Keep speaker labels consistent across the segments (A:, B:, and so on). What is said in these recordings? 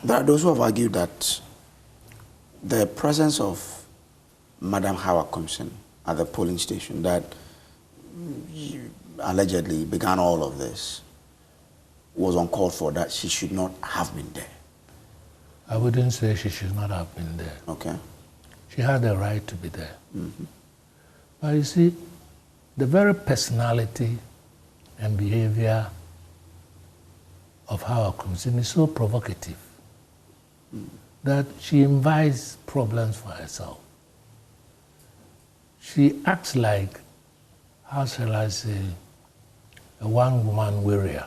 A: There are those who have argued that the presence of Madam Hawa Koomson at the polling station that allegedly began all of this was uncalled for, that she should not have been there.
B: I wouldn't say she should not have been there.
A: Okay.
B: She had the right to be there.
A: Mm-hmm.
B: But you see, the very personality and behavior of Hawa Koomson is so provocative that she invites problems for herself. She acts like, how shall I say, a one-woman warrior.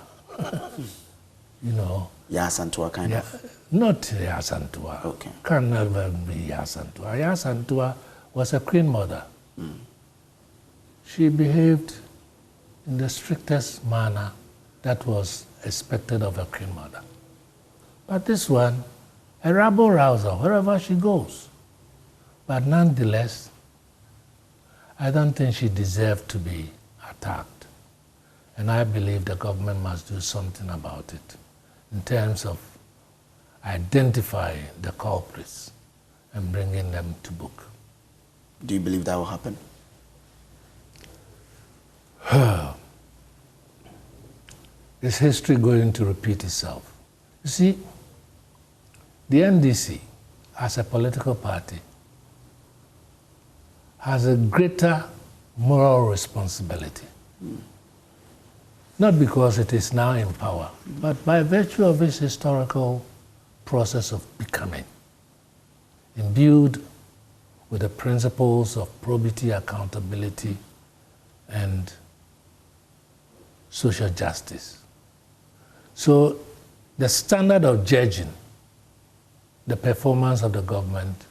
B: You know.
A: Yasantua kind of?
B: Not Yasantua.
A: Okay.
B: Can never be Yasantua. Yasantua was a queen mother.
A: Mm.
B: She behaved in the strictest manner that was expected of a queen mother. But this one, a rabble rouser wherever she goes. But nonetheless, I don't think she deserved to be attacked. And I believe the government must do something about it in terms of identifying the culprits and bringing them to book.
A: Do you believe that will happen?
B: Is history going to repeat itself? You see, the NDC, as a political party, has a greater moral responsibility. Not because it is now in power, but by virtue of its historical process of becoming, imbued with the principles of probity, accountability, and social justice. So the standard of judging the performance of the government,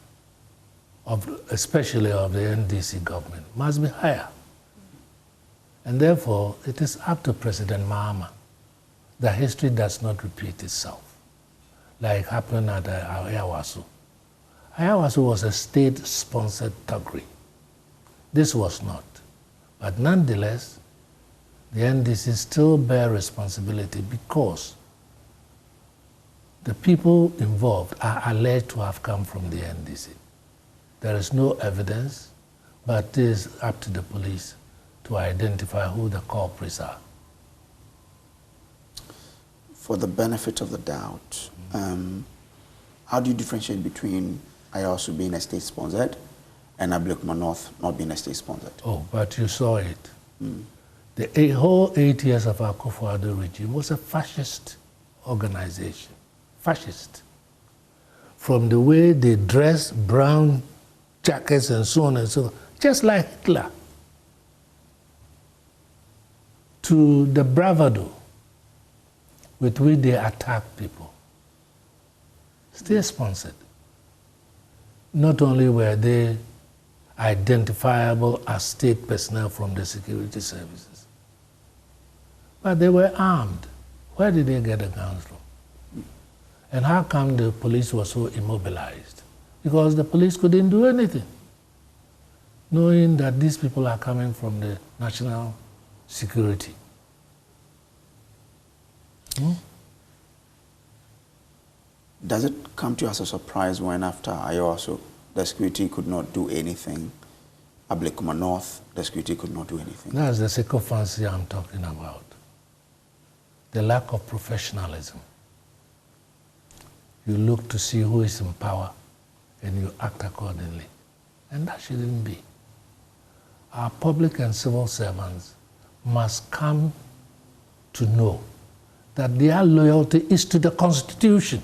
B: especially of the NDC government, must be higher. And therefore, it is up to President Mahama that history does not repeat itself, like happened at Ayawaso. Ayawaso was a state-sponsored thuggery. This was not. But nonetheless, the NDC still bear responsibility because the people involved are alleged to have come from the NDC. There is no evidence, but it is up to the police to identify who the culprits are.
A: For the benefit of the doubt, how do you differentiate between Ayawaso being a state-sponsored and Ablekuma North not being a state-sponsored?
B: Oh, but you saw it. The whole 8 years of Akufo-Addo regime was a fascist organization. Fascist. From the way they dress, brown jackets and so on and so on, just like Hitler, to the bravado with which they attack people. State-sponsored. Not only were they identifiable as state personnel from the security services, but they were armed. Where did they get the guns from? And how come the police were so immobilized? Because the police couldn't do anything, knowing that these people are coming from the national security.
A: Does it come to you as a surprise when after Ayawaso, the security could not do anything, Ablekuma North, the security could not do anything?
B: That's the sycophancy I'm talking about. The lack of professionalism. You look to see who is in power and you act accordingly. And that shouldn't be. Our public and civil servants must come to know that their loyalty is to the Constitution,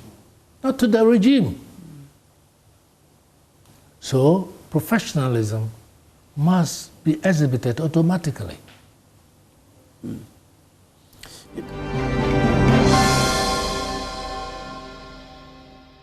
B: not to the regime. So professionalism must be exhibited automatically.